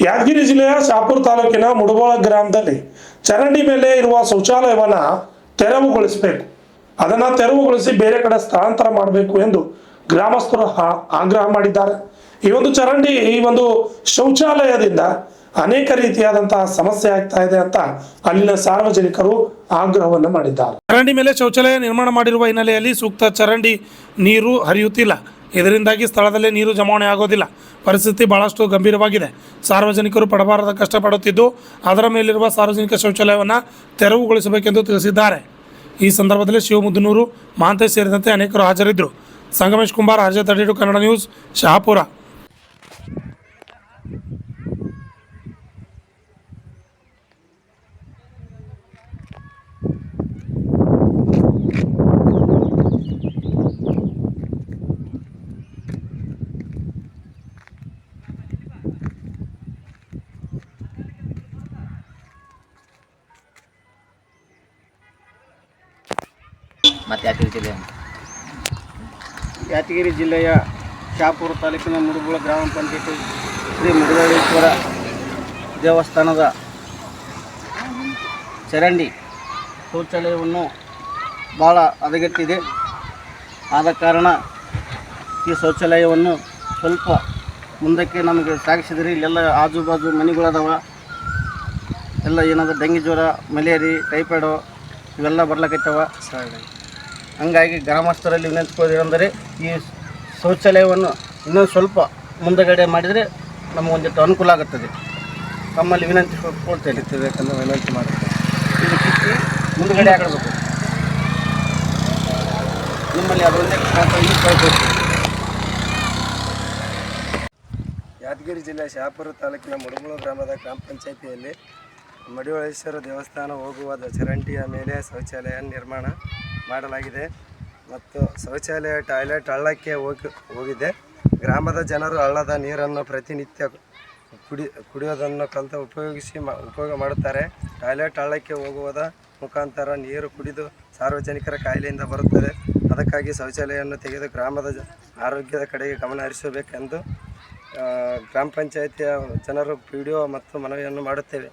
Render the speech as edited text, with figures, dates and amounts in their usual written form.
ಯಾದಗಿರಿ ಜಿಲ್ಲೆಯ ಶಾಪುರ ತಾಲೂಕಿನ ಮುಡಬೋಳ ಗ್ರಾಮದಲ್ಲಿ ಚರಂಡಿ ಮೇಲೆ ಇರುವ ಶೌಚಾಲಯವನ್ನು ತೆರವುಗೊಳಿಸಬೇಕು. ಅದನ್ನು ತೆರವುಗೊಳಿಸಿ ಬೇರೆ ಕಡೆ ಸ್ಥಳಾಂತರ ಮಾಡಬೇಕು ಎಂದು ಗ್ರಾಮಸ್ಥರು ಆಗ್ರಹ ಮಾಡಿದ್ದಾರೆ. ಈ ಒಂದು ಚರಂಡಿ, ಈ ಒಂದು ಶೌಚಾಲಯದಿಂದ ಅನೇಕ ರೀತಿಯಾದಂತಹ ಸಮಸ್ಯೆ ಆಗ್ತಾ ಇದೆ ಅಂತ ಅಲ್ಲಿನ ಸಾರ್ವಜನಿಕರು ಆಗ್ರಹವನ್ನು ಮಾಡಿದ್ದಾರೆ. ಚರಂಡಿ ಮೇಲೆ ಶೌಚಾಲಯ ನಿರ್ಮಾಣ ಮಾಡಿರುವ ಹಿನ್ನೆಲೆಯಲ್ಲಿ ಸೂಕ್ತ ಚರಂಡಿ ನೀರು ಹರಿಯುತ್ತಿಲ್ಲ. ಇದರಿಂದಾಗಿ ಸ್ಥಳದಲ್ಲೇ ನೀರು ಜಮಾವಣೆ ಆಗೋದಿಲ್ಲ. ಪರಿಸ್ಥಿತಿ ಬಹಳಷ್ಟು ಗಂಭೀರವಾಗಿದೆ. ಸಾರ್ವಜನಿಕರು ಪಡಬಾರದ ಕಷ್ಟಪಡುತ್ತಿದ್ದು ಅದರ ಮೇಲಿರುವ ಸಾರ್ವಜನಿಕ ಶೌಚಾಲಯವನ್ನು ತೆರವುಗೊಳಿಸಬೇಕೆಂದು ತಿಳಿಸಿದ್ದಾರೆ. ಈ ಸಂದರ್ಭದಲ್ಲಿ ಶಿವಮುದ್ನೂರು, ಮಹಾಂತೇಶ್ ಸೇರಿದಂತೆ ಅನೇಕರು ಹಾಜರಿದ್ದರು. Sangamesh Kumbar, RJ32 Kannada news, Shahapur. ಯಾದಗಿರಿ ಜಿಲ್ಲೆಯ ಶಹಾಪುರ ತಾಲೂಕಿನ ಮುಡಬೋಳ ಗ್ರಾಮ ಪಂಚಾಯತಿ ಶ್ರೀ ಮುರುಡೇಶ್ವರ ದೇವಸ್ಥಾನದ ಚರಂಡಿ ಶೌಚಾಲಯವನ್ನು ಭಾಳ ಹದಗೆಟ್ಟಿದೆ. ಆದ ಕಾರಣ ಈ ಶೌಚಾಲಯವನ್ನು ಸ್ವಲ್ಪ ಮುಂದಕ್ಕೆ ನಮಗೆ ಸಾಗಿಸಿದರೆ ಇಲ್ಲೆಲ್ಲ ಆಜು ಬಾಜು ಮನೆಗಳದಾವ. ಎಲ್ಲ ಏನಾದರೂ ಡೆಂಗಿ ಜ್ವರ, ಮಲೇರಿ, ಟೈಫಾಯ್ಡು ಇವೆಲ್ಲ ಬರ್ಲಕತ್ತವ. ಹಂಗಾಗಿ ಗ್ರಾಮಸ್ಥರಲ್ಲಿ ವಿನಂತಿಸೋದೇನೆಂದರೆ ಈ ಶೌಚಾಲಯವನ್ನು ಇನ್ನೊಂದು ಸ್ವಲ್ಪ ಮುಂದಗಡೆ ಮಾಡಿದರೆ ನಮಗೊಂದಿಟ್ಟು ಅನುಕೂಲ ಆಗುತ್ತದೆ. ತಮ್ಮಲ್ಲಿ ವಿನಂತಿ ಕೊಡ್ತೇನೆ, ಬೇಕಂದ್ರೆ ವಿನಂತಿ ಮಾಡುತ್ತೆ. ಇದು ಕಿತ್ತಿ ಮುಂದಗಡೆ ಆಗಬೇಕು. ನಿಮ್ಮಲ್ಲಿ ಅದೊಂದೇ ಕೇಳ್ಬೋದು. ಯಾದಗಿರಿ ಜಿಲ್ಲೆಯ ಶಹಾಪುರ ತಾಲೂಕಿನ ಮುಡಬೋಳ ಗ್ರಾಮದ ಗ್ರಾಮ ಪಂಚಾಯಿತಿಯಲ್ಲಿ ಮಡಿವಳೇಶ್ವರ ದೇವಸ್ಥಾನ ಹೋಗುವ ಚರಂಡಿಯ ಮೇಲೆ ಶೌಚಾಲಯ ನಿರ್ಮಾಣ ಮಾಡಲಾಗಿದೆ ಮತ್ತು ಶೌಚಾಲಯ ಟಾಯ್ಲೆಟ್ ಹಳ್ಳಕ್ಕೆ ಹೋಗಿದೆ. ಗ್ರಾಮದ ಜನರು ಹಳ್ಳದ ನೀರನ್ನು ಪ್ರತಿನಿತ್ಯ ಕುಡಿಯೋದನ್ನು ಕಲಿತು ಉಪಯೋಗ ಮಾಡುತ್ತಾರೆ. ಟಾಯ್ಲೆಟ್ ಹಳ್ಳಕ್ಕೆ ಹೋಗುವುದ ಮುಖಾಂತರ ನೀರು ಕುಡಿದು ಸಾರ್ವಜನಿಕರ ಕಾಯಿಲೆಯಿಂದ ಬರುತ್ತದೆ. ಅದಕ್ಕಾಗಿ ಶೌಚಾಲಯವನ್ನು ತೆಗೆದು ಗ್ರಾಮದ ಆರೋಗ್ಯದ ಕಡೆಗೆ ಗಮನ ಹರಿಸಬೇಕೆಂದು ಗ್ರಾಮ ಪಂಚಾಯಿತಿಯ ಜನರು PDO ಮತ್ತು ಮನವಿಯನ್ನು ಮಾಡುತ್ತೇವೆ.